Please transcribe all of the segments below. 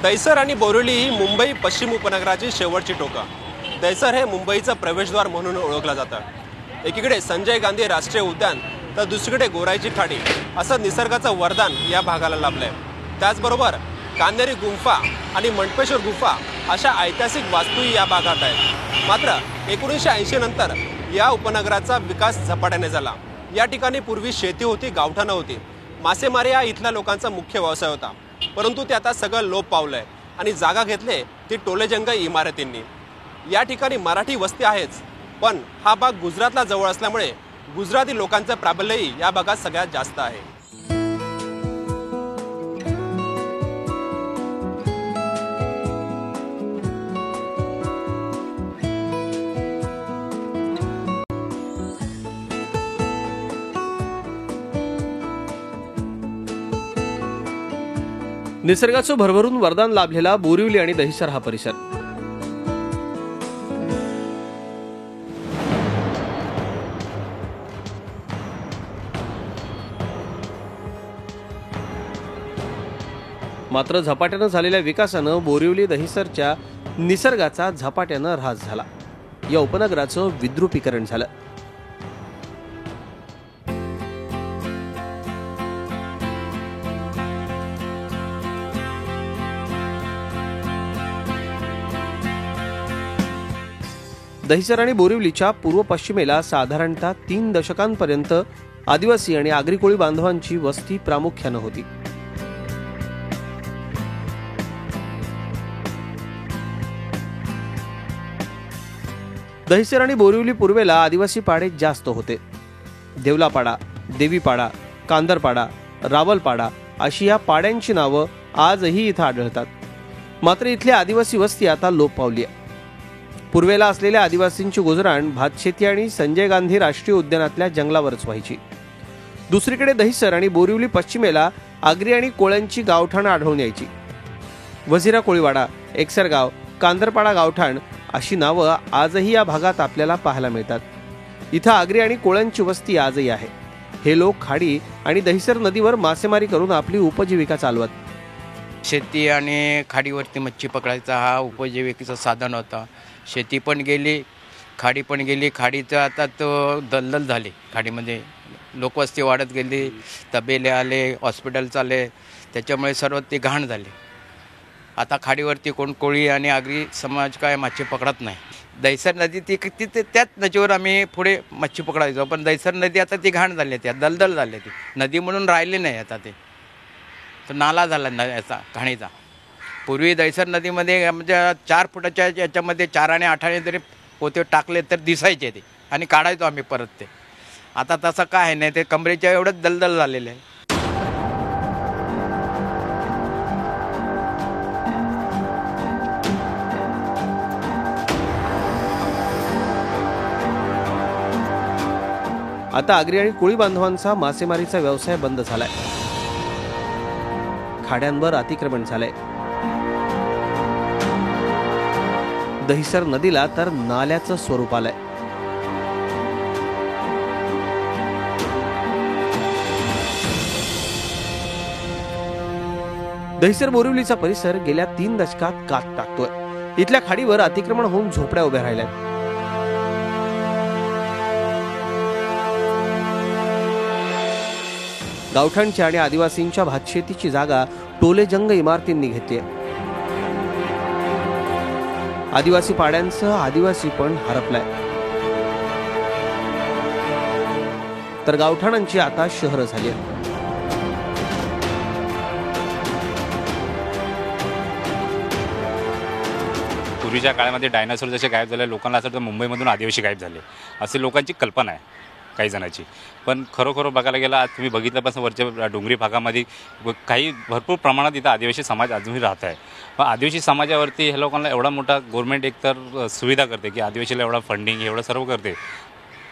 दहिसर आणि बोरिवली ही मुंबई पश्चिम उपनगराची शेवटची टोकं। दहिसर हे मुंबईचं प्रवेशद्वार म्हणून ओळखलं जातं। एकीकडे संजय गांधी राष्ट्रीय उद्यान तर दुसरीकडे गोराईची खाडी असं निसर्गाचं वरदान या भागाला लाभलंय। त्याचबरोबर कान्हेरी गुंफा आणि मंडपेश्वर गुंफा अशा ऐतिहासिक वास्तूही या भागात आहेत। मात्र 1980 नंतर या उपनगराचा विकास झपाट्याने झाला। या ठिकाणी पूर्वी शेती होती, गावठाणं होती, मासेमारी हा इथल्या लोकांचा मुख्य व्यवसाय होता। परंतु ते आता सगळं लोप पावलंय आणि जागा घेतले ती टोलेजंग इमारतींनी। या ठिकाणी मराठी वस्ती आहेच, पण हा भाग गुजरातला जवळ असल्यामुळे गुजराती लोकांचं प्राबल्यही या भागात सगळ्यात जास्त आहे। निसर्गाचं भरभरून वरदान लाभलेला बोरिवली आणि दहिसर हा परिसर मात्र झपाट्यानं झालेल्या विकासानं बोरिवली दहिसरच्या निसर्गाचा झपाट्यानं ऱ्हास झाला। या उपनगराचं विद्रुपीकरण झालं। दहिसर आणि बोरिवलीच्या पूर्व पश्चिमेला साधारणतः 3 दशकांपर्यंत आदिवासी आणि आगरी कोळी बांधवांची वस्ती प्रामुख्यानं होती। दहिसर आणि बोरिवली पूर्वेला आदिवासी पाडे जास्त होते। देवलापाडा, देवीपाडा, कांदरपाडा, रावलपाडा अशी या पाड्यांची नावं आजही इथं आढळतात। मात्र इथली आदिवासी वस्ती आता लोप पावली आहे। पूर्वेला असलेल्या आदिवासींची गुजराण भातशेती आणि संजय गांधी राष्ट्रीय उद्यानातल्या जंगलावरच व्हायची। दुसरीकडे दहिसर आणि बोरिवली पश्चिमेला आगरी आणि कोळ्यांची गावठाणं आढळून यायची। वझिरा कोळीवाडा, एकसरगाव, कांदरपाडा गावठाण अशी नावं आजही या भागात आपल्याला पाहायला मिळतात। इथं आगरी आणि कोळ्यांची वस्ती आजही आहे। हे लोक खाडी आणि दहिसर नदीवर मासेमारी करून आपली उपजीविका चालवत। शेती आणि खाडीवरती मच्छी पकडायचा हा उपजीविकेचं साधन होता। शेती पण गेली, खाडी पण गेली। खाडीचं आता तो दलदल झाली। खाडीमध्ये लोकवस्ती वाढत गेली, तबेले आले, हॉस्पिटल्स आले, त्याच्यामुळे सर्व ते घाण झाले। आता खाडीवरती कोण कोळी आणि आगरी समाज काय मच्छी पकडत नाही। दहिसर नदी ती त्याच नदीवर आम्ही पुढे मच्छी पकडायचो, पण दहिसर नदी आता ती घाण झाली, त्या दलदल झाली, ती नदी म्हणून राहिली नाही आता। ते तर नाला झाला याचा घाणीचा। पूर्वी दहिसर नदीमध्ये म्हणजे 4 फुटाच्या याच्यामध्ये 4 आणि 8 आणे जरी पोते टाकले तर दिसायचे ते, आणि काढायचो आम्ही परत ते। आता तसं काय नाही, ते कमरेच्या एवढंच दलदल झालेलं आहे। आता आगरी आणि कोळी बांधवांचा मासेमारीचा व्यवसाय बंद झालाय। खाड्यांवर अतिक्रमण झालंय। दहिसर नदीला तर नाल्याचं स्वरूप आलंय। दहिसर बोरिवलीचा परिसर गेल्या 3 दशकात कात टाकतोय। इथल्या खाडीवर अतिक्रमण होऊन झोपड्या उभ्या राहिल्यात। गावठाणच्या आणि आदिवासींच्या भातशेतीची जागा टोलेजंग इमारतींनी घेतली आहे। आदिवासी पाड्यांचं आदिवासी पण हरपलाय, तर गावठाणांची आता शहरं झाली आहेत। पूर्वीच्या काळामध्ये डायनासोर जसे गायब झाले, लोकांना असं वाटतं मुंबईमधून आदिवासी गायब झाले असे लोकांची कल्पना आहे काही जणांची। पण खरोखर बघायला गेला, आज तुम्ही बघितल्यापासून वरच्या डोंगरी भागामध्ये काही भरपूर प्रमाणात इथं आदिवासी समाज अजूनही राहत आहे। पण आदिवासी समाजावरती ह्या लोकांना एवढा मोठा गव्हर्नमेंट एकतर सुविधा करते की आदिवासीला एवढा फंडिंग एवढं सर्व करते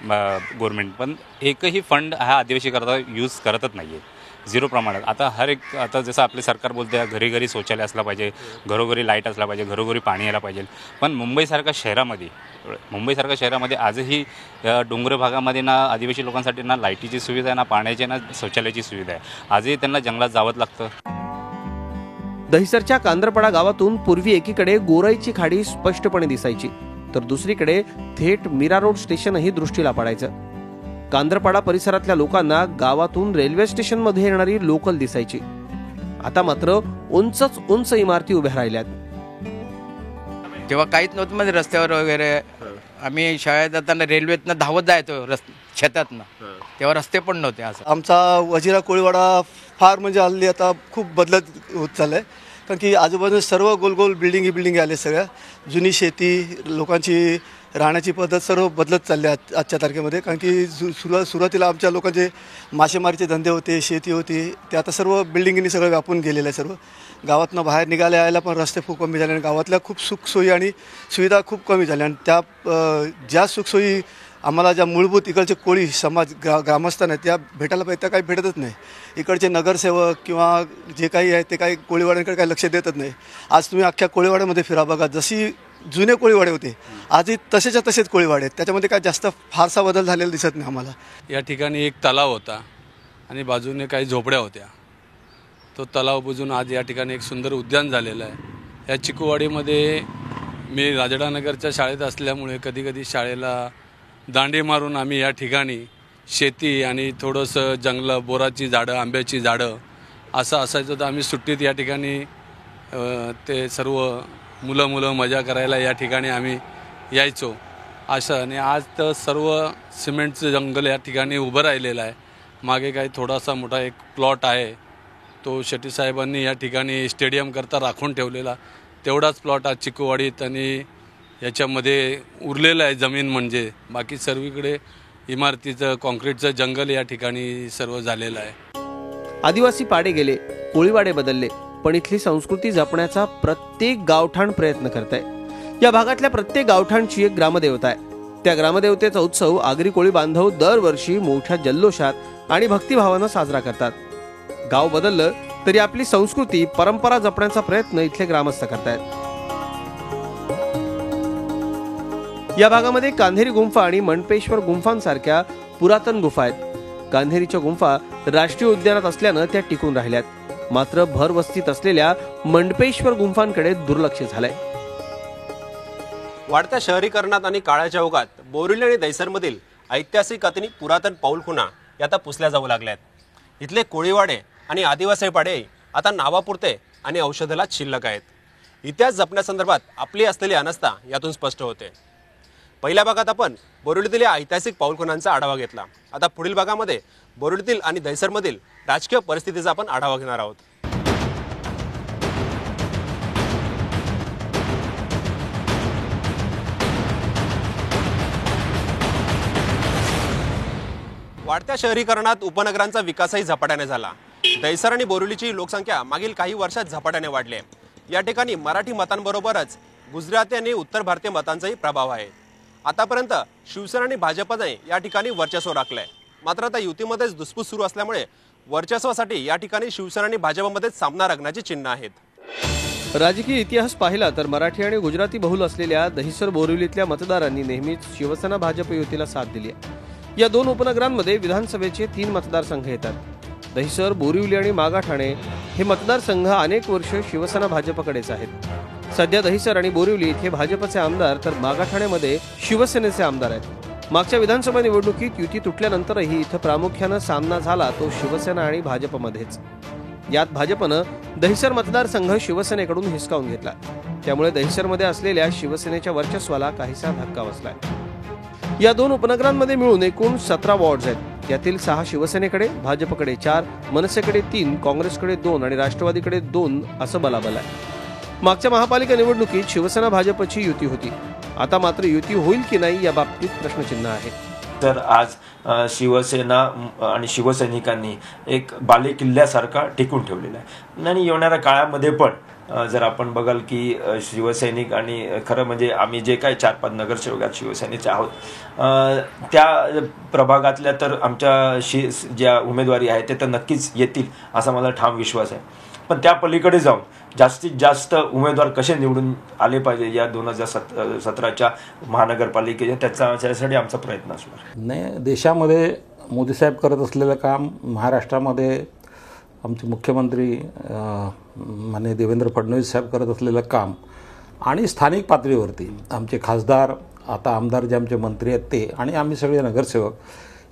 गव्हर्नमेंट, पण एकही फंड हा आदिवासी करता यूज करतच नाही आहे। 0 प्रमाणात। आता जसं आपले सरकार बोलते घरी घरी शौचालय असलं पाहिजे, घरोघरी लाईट असला पाहिजे, घरोघरी पाणी यायला पाहिजे, पण मुंबईसारख्या शहरामध्ये आजही डोंगर भागामध्ये ना आदिवासी लोकांसाठी ना लाईटीची सुविधा आहे, ना पाण्याची, ना शौचालयाची सुविधा आहे। आजही त्यांना जंगलात जावंच लागतं। दहिसरच्या कांदरपाडा गावातून पूर्वी एकीकडे गोराईची खाडी स्पष्टपणे दिसायची, तर दुसरीकडे थेट मीरा रोड स्टेशनही दृष्टीला पडायचं. कांदरपाडा परिसरातल्या लोकांना गावातून रेल्वे स्टेशनमध्ये येणारी लोकल दिसायची. आता मात्र उंचच उंच इमारती उभ्या राहिल्यात. तेव्हा काहीच नव्हतं म्हणजे रस्त्यावर वगैरे. आम्ही शाळेत जाताना रेल्वेतनं धावत जायचो शेतातनं, तेव्हा रस्ते पण नव्हते. असं आमचा वजिरा कोळीवाडा फार म्हणजे हल्ली आता खूप बदलत होत चाललं आहे, कारण की आजूबाजूला सर्व गोल बिल्डिंग आले. सगळ्या जुनी शेती, लोकांची राहण्याची पद्धत सर्व बदलत चालली आहे आजच्या तारखेमध्ये. कारण की सुरुवातीला आमच्या लोकांचे मासेमारीचे धंदे होते, शेती होती, ते आता सर्व बिल्डिंगनी सगळं व्यापून गेलेलं आहे. सर्व गावातनं बाहेर निघायला यायला पण रस्ते खूप कमी झाले आणि गावातल्या खूप सुखसोयी आणि सुविधा खूप कमी झाल्या. आणि त्या ज्या सुखसोयी आम्हाला ज्या मूलभूत इकडचे कोळी समाज ग्रामस्थांना त्या भेटायला पाहिजे, त्या काही भेटतच नाही. इकडचे नगरसेवक किंवा जे काही आहे ते काही कोळीवाड्यांकडे काही लक्ष देतच नाही. आज तुम्ही अख्ख्या कोळीवाड्यामध्ये फिरा बघा, जशी जुने कोळीवाडे होते आजही तसेच्या तसेच कोळीवाडे आहेत. त्याच्यामध्ये काय जास्त फारसा बदल झालेला दिसत नाही आम्हाला. या ठिकाणी एक तलाव होता आणि बाजूने काही झोपड्या होत्या. तो तलाव बुजून आज या ठिकाणी एक सुंदर उद्यान झालेलं आहे. या चिकूवाडीमध्ये मी राजडानगरच्या शाळेत असल्यामुळे कधी शाळेला दांडे मारून आम्ही या ठिकाणी शेती आणि थोडंसं जंगलं, बोराची झाडं, आंब्याची झाडं असं असायचं. तर आम्ही सुट्टीत या ठिकाणी ते सर्व मुलं मजा करायला या ठिकाणी आम्ही यायचो असं. आणि आज तर सर्व सिमेंटचं जंगल या ठिकाणी उभं राहिलेलं आहे. मागे काही थोडासा मोठा एक प्लॉट आहे, तो शेट्टी साहेबांनी या ठिकाणी स्टेडियम करता राखून ठेवलेला तेवढाच प्लॉट आज चिकूवाडीत आणि याच्यामध्ये उरलेलं आहे जमीन. म्हणजे बाकी सर्वीकडे इमारतीचं कॉन्क्रीटचं जंगल या ठिकाणी सर्व झालेलं आहे. आदिवासी पाडे गेले, कोळीवाडे बदलले, पण इथली संस्कृती जपण्याचा प्रत्येक गावठाण प्रयत्न करत आहे. या भागातल्या प्रत्येक गावठाणची एक ग्रामदेवता आहे. त्या ग्रामदेवतेचा उत्सव आगरी कोळी बांधव दरवर्षी मोठ्या जल्लोषात आणि भक्तिभावानं साजरा करतात. गाव बदललं तरी आपली संस्कृती, परंपरा जपण्याचा प्रयत्न इथले ग्रामस्थ करतायत. या भागामध्ये कांधेरी गुंफा आणि मंडपेश्वर गुंफांसारख्या पुरातन गुंफा आहेत. कांधेरीच्या गुंफा राष्ट्रीय उद्यानात असल्यानं त्या टिकून राहिल्यात. मात्र भरवस्तीत असलेल्या मंडपेश्वर गुंफांकडे दुर्लक्ष झालंय. वाढत्या शहरीकरणात आणि काळाच्या ओघात बोरिवली आणि दहिसरमधील ऐतिहासिक आणि पुरातन पाऊलखुणा या आता पुसल्या जाऊ लागल्यात. इथले कोळीवाडे आणि आदिवासी पाडे आता नावापुरते आणि औषधाला शिल्लक आहेत. इतिहास जपण्यासंदर्भात आपली असलेली अनास्था यातून स्पष्ट होते. पहिल्या भागात आपण बोरिवलीतील ऐतिहासिक पाऊलखुणांचा आढावा घेतला. आता पुढील भागामध्ये बोरिवलीतील आणि दहिसरमधील राजकीय परिस्थितीचा आपण आढावा घेणार आहोत. वाढत्या शहरीकरणात उपनगरांचा विकासही झपाट्याने झाला. दहिसर आणि बोरिवलीची लोकसंख्या मागील काही वर्षात झपाट्याने वाढली. या ठिकाणी मराठी मतांबरोबरच गुजराती आणि उत्तर भारतीय मतांचाही प्रभाव आहे. आतापर्यंत शिवसेना आणि भाजपने या ठिकाणी वर्चस्व राखलंय. मात्र आता युतीमध्येच धुसफूस सुरू असल्यामुळे वर्चस्वासाठी या ठिकाणी शिवसेना आणि भाजपमध्येच सामना रंगण्याची चिन्ह आहेत. राजकीय इतिहास पाहिला तर मराठी आणि गुजराती बहुल असलेल्या दहिसर बोरिवलीतल्या मतदारांनी नेहमीच शिवसेना भाजप युतीला साथ दिली आहे. या दोन उपनगरांमध्ये विधानसभेचे 3 मतदारसंघ येतात. दहिसर, बोरिवली आणि मागाठाणे हे मतदारसंघ अनेक वर्ष शिवसेना भाजपकडेच आहेत. सध्या दहिसर आणि बोरिवली इथे भाजपचे आमदार तर मागाठाण्यामध्ये शिवसेनेचे आमदार आहेत. मागच्या विधानसभा निवडणुकीत युती तुटल्यानंतरही इथं प्रामुख्यानं सामना झाला तो शिवसेना आणि भाजपमध्येच. यात भाजपनं दहिसर मतदारसंघ शिवसेनेकडून हिसकावून घेतला. त्यामुळे दहिसरमध्ये असलेल्या शिवसेनेच्या वर्चस्वाला काहीसा धक्का बसलाय. या दोन उपनगरांमध्ये मिळून एकूण 17 वॉर्ड्स आहेत. यातील 6 शिवसेनेकडे, भाजपकडे 4, मनसेकडे 3, काँग्रेसकडे 2 आणि राष्ट्रवादीकडे 2 असं बलाबल आहे. मागच्या महापालिका निवडणुकीत शिवसेना भाजपची युती होती. आता मात्र युती होईल की नाही या बाबतीत प्रश्नचिन्ह आहे. तर आज शिवसेना आणि शिवसैनिकांनी एक बालेकिल्ल्यासारखा टिकून ठेवलेला आहे. आणि येणाऱ्या काळामध्ये पण जर आपण बघाल की शिवसैनिक आणि खरं म्हणजे आम्ही जे काही 4-5 नगरसेवक शिवसेनेचे आहोत, त्या प्रभागातल्या तर आमच्या ज्या उमेदवारी आहे ते तर नक्कीच येतील असा मला ठाम विश्वास आहे. पण त्या पलीकडे जाऊन जास्तीत जास्त उमेदवार कसे निवडून आले पाहिजे या 2017च्या महानगरपालिकेच्या त्याच्यासाठी आमचा प्रयत्न असणार. नाही, देशामध्ये मोदीसाहेब करत असलेलं काम महाराष्ट्रामध्ये आमचे मुख्यमंत्री माननीय देवेंद्र फडणवीस साहेब करत असलेलं काम आणि स्थानिक पातळीवरती आमचे खासदार, आता आमदार जे आमचे मंत्री आहेत ते आणि आम्ही सगळे नगरसेवक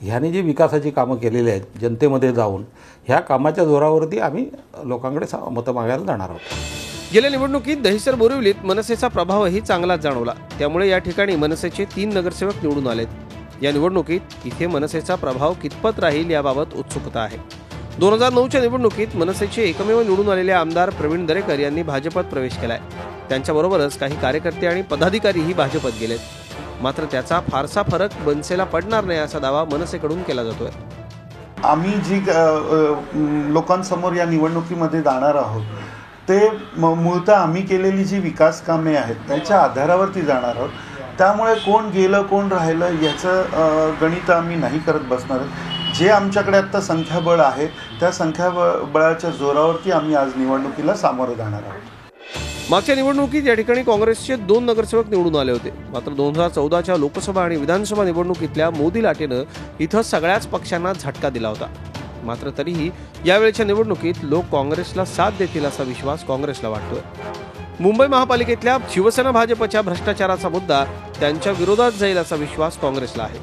ह्यांनी जी विकासाची कामं केलेली आहेत जनतेमध्ये जाऊन, ह्या कामाच्या जोरावरती आम्ही लोकांकडे मतं मागायला जाणार आहोत. गेल्या निवडणुकीत दहिसर बोरिवलीत मनसेचा प्रभावही चांगलाच जाणवला. त्यामुळे या ठिकाणी मनसेचे 3 नगरसेवक निवडून आलेत. या निवडणुकीत इथे मनसेचा प्रभाव कितपत राहील याबाबत उत्सुकता आहे. 2009च्या निवडणुकीत मनसेचे एकमेव निवडून आलेले आमदार प्रवीण दरेकर यांनी भाजपात प्रवेश केलाय. त्यांच्याबरोबरच काही कार्यकर्ते आणि पदाधिकारीही भाजपात गेलेत. मात्र त्याचा फारसा फरक मनसेला पडणार नाही असा दावा मनसेकडून केला जातोय. आम्ही जी लोकांसमोर या निवडणुकीमध्ये जाणार आहोत ते मूळतः आम्ही केलेली जी विकास कामे आहेत त्याच्या आधारावरती जाणार आहोत. त्यामुळे कोण गेलं कोण राहिलं याचं गणित आम्ही नाही करत बसणार. जे आमच्याकडे आत्ता संख्याबळ आहे त्या संख्याबळाच्या जोरावरती आम्ही आज निवडणुकीला सामोरं जाणार आहोत. मागच्या निवडणुकीत या ठिकाणी काँग्रेसचे 2 नगरसेवक निवडून आले होते. मात्र 2014च्या लोकसभा आणि विधानसभा निवडणुकीतल्या मोदी लाटेनं इथं सगळ्याच पक्षांना झटका दिला होता. मात्र तरीही यावेळच्या निवडणुकीत लोक काँग्रेसला साथ देतील असा विश्वास काँग्रेसला वाटतोय. मुंबई महापालिकेतल्या शिवसेना भाजपच्या भ्रष्टाचाराचा मुद्दा त्यांच्या विरोधात जाईल असा विश्वास काँग्रेसला आहे.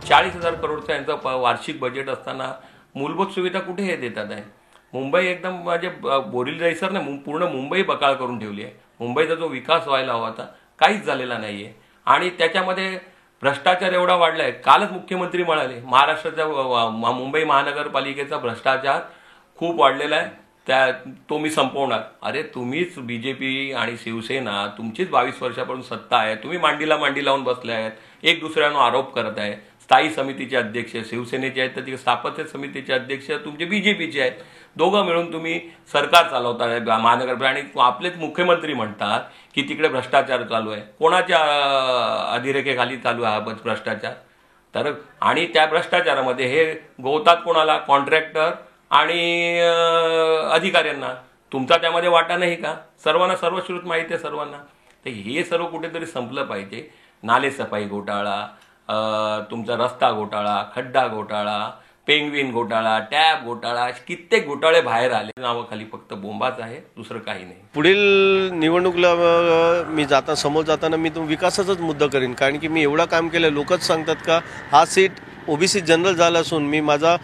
40,000 करोडचा यांचं वार्षिक बजेट असताना मूलभूत सुविधा कुठे हे देतात आहे. मुंबई एकदम म्हणजे बोरिवली दहिसरने पूर्ण मुंबई बकाळ करून ठेवली आहे. मुंबईचा जो विकास व्हायला हवा होता काहीच झालेला नाही आहे. आणि त्याच्यामध्ये भ्रष्टाचार एवढा वाढला आहे. कालच मुख्यमंत्री म्हणाले महाराष्ट्राच्या मुंबई महानगरपालिकेचा भ्रष्टाचार खूप वाढलेला आहे, तो मी संपवणार. अरे तुम्हीच BJP आणि शिवसेना तुमचीच 22 वर्षापासून सत्ता आहे. तुम्ही मांडीला मांडी लावून बसले आहेत, एक दुसऱ्यांवर आरोप करत आहे. स्थायी समितीचे अध्यक्ष शिवसेनेचे आहेत तर स्थापत्य समितीचे अध्यक्ष तुमचे BJPचे आहेत. दोघं मिळून तुम्ही सरकार चालवता महानगरपालिका आणि आपलेच मुख्यमंत्री म्हणतात की तिकडे भ्रष्टाचार चालू आहे. कोणाच्या अधिरेखेखाली चालू आहे हा भ्रष्टाचार? तर आणि त्या भ्रष्टाचारामध्ये हे गोवतात कोणाला? कॉन्ट्रॅक्टर आणि अधिकाऱ्यांना. तुमचा त्यामध्ये वाटा नाही का? सर्वांना सर्वश्रुत माहिती आहे सर्वांना. तर हे सर्व कुठेतरी संपलं पाहिजे. नालेसफाई घोटाळा, तुमचा रस्ता घोटाळा, खड्डा घोटाळा, पेंग्विन घोटाळा, टॅब घोटाळा, कित्येक घोटाळे बाहेर आले. नावाखाली फक्त बोंबाच आहे, दुसरं काही नाही. पुढील निवडणुकीला मी समोर जाताना मी विकासाचाच मुद्दा करीन. कारण की मी एवढं काम केलं. लोकच सांगतात का हा सीट OBC जनरल झाला असून मी माझा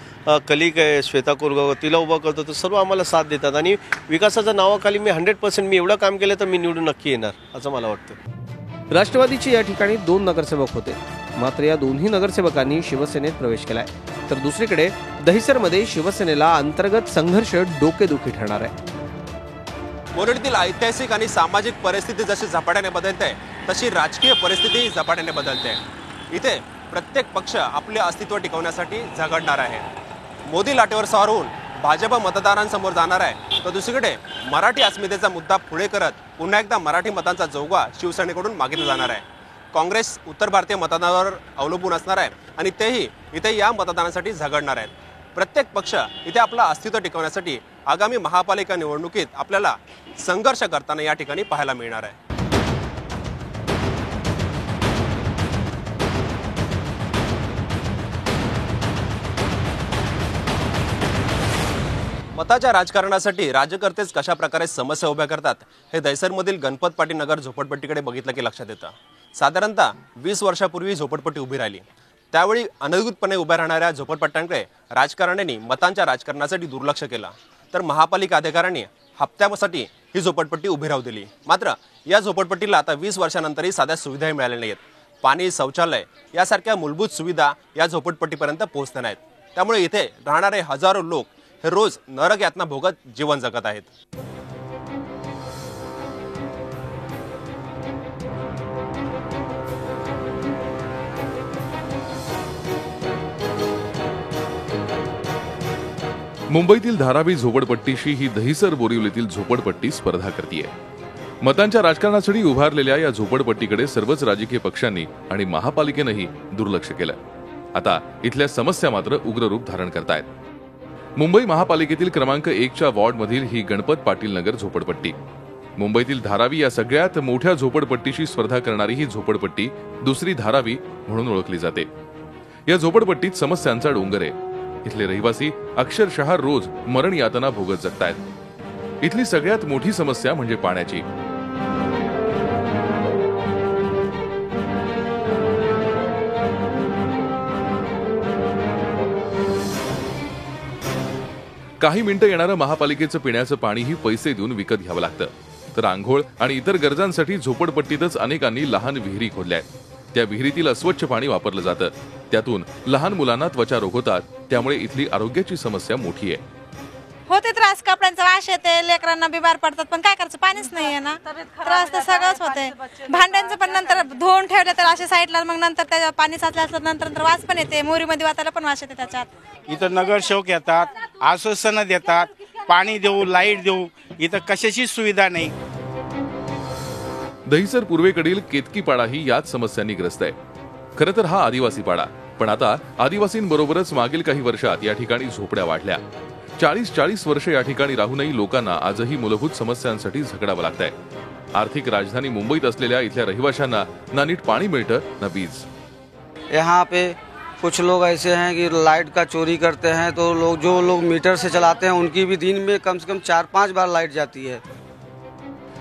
कलिग आहे श्वेता कोरगाव तिला उभा करतो तर सर्व आम्हाला साथ देतात. आणि विकासाच्या नावाखाली मी 100% मी एवढं काम केलं तर मी निवडून नक्की येणार असं मला वाटतं. राष्ट्रवादीचे या ठिकाणी 2 नगरसेवक होते. मात्र या दोन्ही नगरसेवकांनी शिवसेनेत प्रवेश केलाय. तर दुसरीकडे दहिसरमध्ये शिवसेनेला अंतर्गत संघर्ष डोकेदुखी ठरणार आहे. बोरिवलीतील ऐतिहासिक आणि सामाजिक परिस्थिती जशी झपाट्याने बदलते तशी राजकीय परिस्थिती झपाट्याने बदलते. इथे प्रत्येक पक्ष आपले अस्तित्व टिकवण्यासाठी झगडणार आहे. मोदी लाटेवर सवार होऊन भाजप मतदारांसमोर जाणार आहे तर दुसरीकडे मराठी अस्मितेचा मुद्दा पुढे करत पुन्हा एकदा मराठी मतांचा जोगवा शिवसेनेकडून मागितला जाणार आहे. काँग्रेस उत्तर भारतीय मतदानावर अवलंबून असणार आहे आणि तेही इथे या मतदानासाठी झगडणार आहेत. प्रत्येक पक्ष इथे आपलं अस्तित्व टिकवण्यासाठी आगामी महापालिका निवडणुकीत आपल्याला संघर्ष करताना या ठिकाणी पाहायला मिळणार आहे. मताच्या राजकारणासाठी राज्यकर्तेच कशा प्रकारे समस्या उभ्या करतात हे दहिसरमधील गणपत पाटील नगर झोपडपट्टीकडे बघितलं की लक्षात येतं. साधारणतः 20 वर्षापूर्वी झोपडपट्टी उभी राहिली. त्यावेळी अनधिकृतपणे उभ्या राहणाऱ्या झोपडपट्ट्यांकडे राजकारण्यांनी मतांच्या राजकारणासाठी दुर्लक्ष केलं तर महापालिका अधिकाऱ्यांनी हप्त्यासाठी ही झोपडपट्टी उभी राहू दिली. मात्र या झोपडपट्टीला आता 20 वर्षानंतरही साध्या सुविधाही मिळाल्या नाहीत. पाणी, शौचालय यासारख्या मूलभूत सुविधा या झोपडपट्टीपर्यंत पोहोचल्या नाहीत. त्यामुळे इथे राहणारे हजारो लोक हे रोज नरक यातना भोगत जीवन जगत आहेत. मुंबईतील धारावी झोपडपट्टीशी ही दहिसर बोरिवलीतील झोपडपट्टी स्पर्धा करते. मतांच्या राजकारणासाठी उभारलेल्या या झोपडपट्टीकडे सर्वच राजकीय पक्षांनी आणि महापालिकेनंही दुर्लक्ष केलं. आता इथल्या समस्या मात्र उग्र रूप धारण करतायत. मुंबई महापालिकेतील क्रमांक 1च्या वॉर्डमधील ही गणपत पाटील नगर झोपडपट्टी. मुंबईतील धारावी या सगळ्यात मोठ्या झोपडपट्टीशी स्पर्धा करणारी ही झोपडपट्टी दुसरी धारावी म्हणून ओळखली जाते. या झोपडपट्टीत समस्यांचा डोंगर आहे. इथले रहिवासी अक्षरशः रोज मरण यातना भोगत जगतायत. इथली सगळ्यात मोठी समस्या म्हणजे पाण्याची. काही मिनिटं येणारं महापालिकेचं पिण्याचं पाणीही पैसे देऊन विकत घ्यावं लागतं. तर आंघोळ आणि इतर गरजांसाठी झोपडपट्टीतच अनेकांनी लहान विहिरी खोदल्यात. त्या विहिरीतील अस्वच्छ पाणी वापरलं जातं. त्यातून लहान मुलांना त्वचा रोग होतात. त्यामुळे इथली आरोग्याची समस्या मोठी आहे. होते त्रास, कपड्यांचा वास येते, लेकरांना बिमार पडतात, पण काय करायचं, पाणीच नाहीये ना. त्रास तर सगळंच होते. भांड्यांचं पण नंतर धुवून ठेवलं तर असे साईडला, मग नंतर त्याच्या पाणी साचलं असलं नंतर वास पण येते, मोरीमध्ये वाचायला पण वास येते त्याच्यात. इथं नगरसेवक येतात, आश्वासनं देतात, पाणी देऊ, लाईट देऊ, इथं कशाची सुविधा नाही. दहिसर पूर्वेकडील केतकीपाडा ही याच समस्यांनी ग्रस्त आहे. खरं तर हा आदिवासी पाडा, पण आता आदिवासींबरोबरच मागील काही वर्षात या ठिकाणी झोपड्या वाढल्या. 40 वर्ष या ठिकाणी राहूनही लोकांना आजही मूलभूत समस्यांसाठी झगडावं लागतंय. आर्थिक राजधानी मुंबईत असलेल्या इथल्या रहिवाशांना ना नीट पाणी मिळतं ना वीज. यहाँ पे कुछ लोग ऐसे हैं कि लाइट का चोरी करते हैं, तो जो लोग मीटर से चलाते हैं उनकी भी दिन में कम से कम 4-5 बार लाइट जाती है.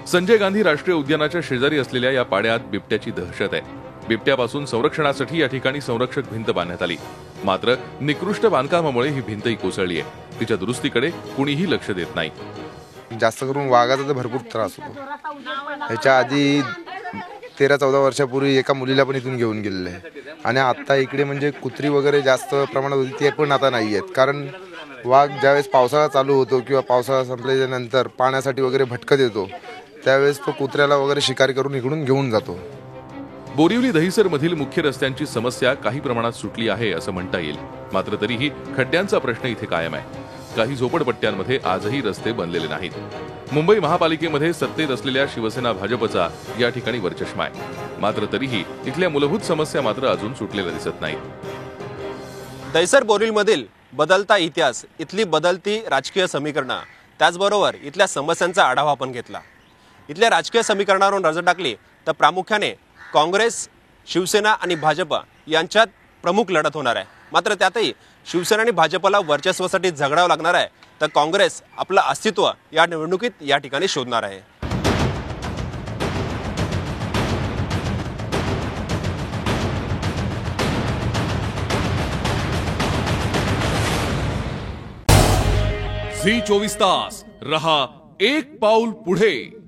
संजय गांधी राष्ट्रीय उद्यानाच्या शेजारी असलेल्या या पाड्यात बिबट्याची दहशत आहे. बिबट्यापासून संरक्षणासाठी या ठिकाणी संरक्षक भिंत बांधण्यात आली. मात्र निकृष्ट बांधकामामुळे ही भिंतही कोसळली आहे. तिच्या दुरुस्तीकडे कुणीही लक्ष देत नाही. जास्त करून वाघाचा तर भरपूर त्रास होतो. ह्याच्या आधी 13-14 वर्षापूर्वी एका मुलीला पण इथून घेऊन गेलेलं आहे. आणि आता इकडे म्हणजे कुत्री वगैरे जास्त प्रमाणात होती, ते पण आता नाही आहेत. कारण वाघ ज्यावेळेस पावसाळा चालू होतो किंवा पावसाळा संपल्याच्या नंतर पाण्यासाठी वगैरे भटकत येतो, त्यावेळेस तो कुत्र्याला वगैरे शिकारी करून इकडून घेऊन जातो. बोरिवली दहिसर मधील मुख्य रस्त्यांची समस्या काही प्रमाणात सुटली आहे असं म्हणता येईल. मात्र तरीही खड्ड्यांचा प्रश्न इथे कायम आहे. काही झोपडपट्ट्यांमध्ये आजही रस्ते बनलेले नाहीत. मुंबई महापालिकेमध्ये सत्तेत असलेल्या शिवसेना भाजपचा या ठिकाणी वरचष्मा आहे. मात्र तरीही इथल्या मूलभूत समस्या मात्र अजून सुटलेल्या दिसत नाहीत. दहिसर बोरिवलीमधील बदलता इतिहास, इथली बदलती राजकीय समीकरणं, त्याचबरोबर इथल्या समस्यांचा आढावा आपण घेतला. इथल्या राजकीय समीकरणावर नजर टाकली तर प्रामुख्याने काँग्रेस, शिवसेना आणि भाजप यांच्यात प्रमुख लढत होणार आहे. मात्र त्यातही शिवसेना आणि भाजपला वर्चस्वासाठी झगडावं लागणार आहे, तर काँग्रेस आपलं अस्तित्व या निवडणुकीत या ठिकाणी शोधणार आहे. झी 24 तास रहा एक पाऊल पुढे.